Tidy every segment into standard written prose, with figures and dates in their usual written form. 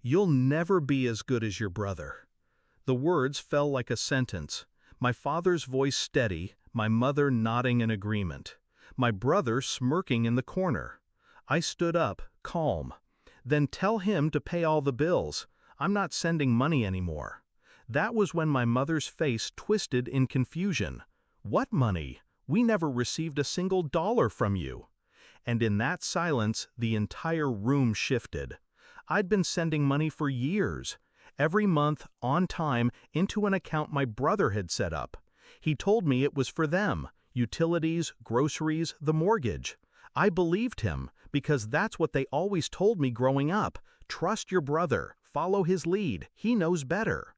"You'll never be as good as your brother." The words fell like a sentence, my father's voice steady, my mother nodding in agreement, my brother smirking in the corner. I stood up, calm. "Then tell him to pay all the bills. I'm not sending money anymore." That was when my mother's face twisted in confusion. "What money? We never received a single dollar from you." And in that silence, the entire room shifted. I'd been sending money for years, every month, on time, into an account my brother had set up. He told me it was for them, utilities, groceries, the mortgage. I believed him, because that's what they always told me growing up. Trust your brother, follow his lead, he knows better.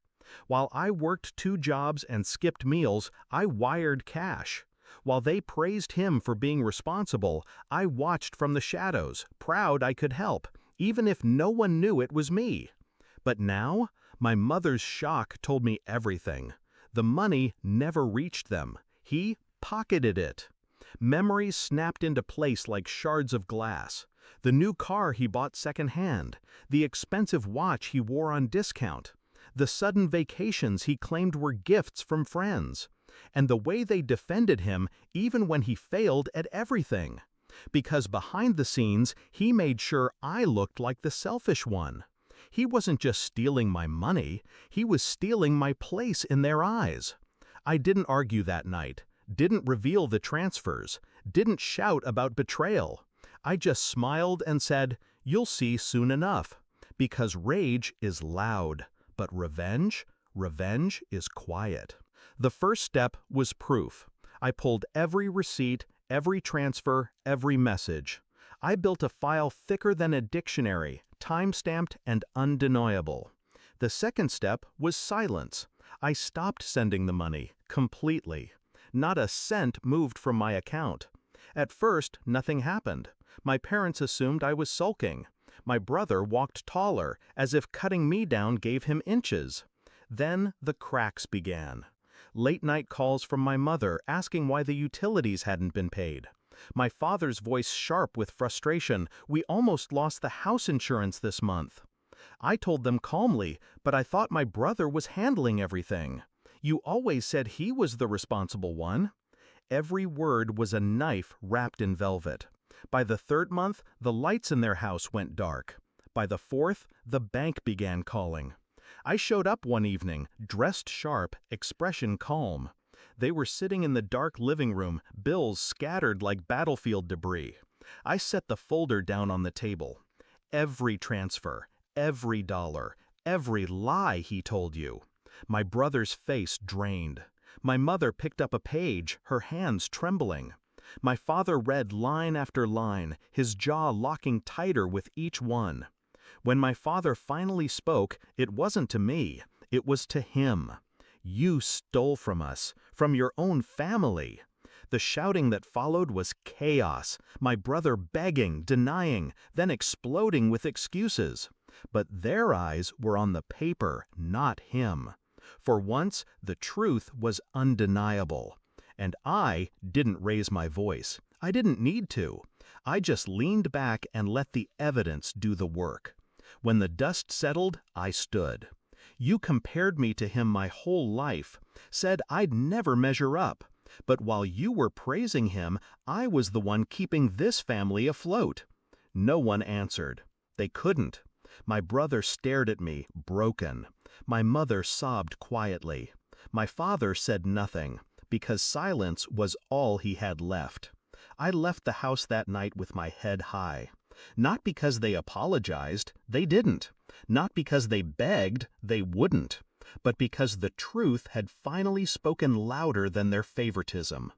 While I worked 2 jobs and skipped meals, I wired cash. While they praised him for being responsible, I watched from the shadows, proud I could help, even if no one knew it was me. But now, my mother's shock told me everything. The money never reached them. He pocketed it. Memories snapped into place like shards of glass. The new car he bought secondhand, the expensive watch he wore on discount, the sudden vacations he claimed were gifts from friends, and the way they defended him even when he failed at everything. Because behind the scenes, he made sure I looked like the selfish one. He wasn't just stealing my money, he was stealing my place in their eyes. I didn't argue that night, didn't reveal the transfers, didn't shout about betrayal. I just smiled and said, "You'll see soon enough." Because rage is loud, but revenge is quiet. The first step was proof. I pulled every receipt, every transfer, every message. I built a file thicker than a dictionary, time-stamped and undeniable. The second step was silence. I stopped sending the money, completely. Not a cent moved from my account. At first, nothing happened. My parents assumed I was sulking. My brother walked taller, as if cutting me down gave him inches. Then the cracks began. Late-night calls from my mother asking why the utilities hadn't been paid. My father's voice sharp with frustration, "We almost lost the house insurance this month." I told them calmly, but I thought my brother was handling everything. "You always said he was the responsible one." Every word was a knife wrapped in velvet. By the 3rd month, the lights in their house went dark. By the 4th, the bank began calling. I showed up one evening, dressed sharp, expression calm. They were sitting in the dark living room, bills scattered like battlefield debris. I set the folder down on the table. "Every transfer, every dollar, every lie he told you." My brother's face drained. My mother picked up a page, her hands trembling. My father read line after line, his jaw locking tighter with each one. When my father finally spoke, it wasn't to me, it was to him. "You stole from us, from your own family." The shouting that followed was chaos, my brother begging, denying, then exploding with excuses. But their eyes were on the paper, not him. For once, the truth was undeniable. And I didn't raise my voice. I didn't need to. I just leaned back and let the evidence do the work. When the dust settled, I stood. "You compared me to him my whole life, said I'd never measure up. But while you were praising him, I was the one keeping this family afloat." No one answered. They couldn't. My brother stared at me, broken. My mother sobbed quietly. My father said nothing, because silence was all he had left. I left the house that night with my head high. Not because they apologized, they didn't. Not because they begged, they wouldn't. But because the truth had finally spoken louder than their favoritism.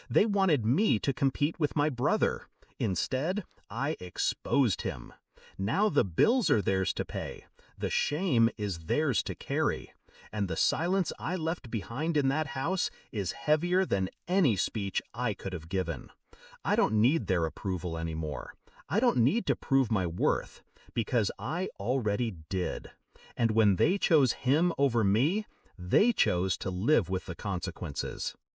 They wanted me to compete with my brother. Instead, I exposed him. Now the bills are theirs to pay. The shame is theirs to carry. And the silence I left behind in that house is heavier than any speech I could have given. I don't need their approval anymore. I don't need to prove my worth, because I already did. And when they chose him over me, they chose to live with the consequences.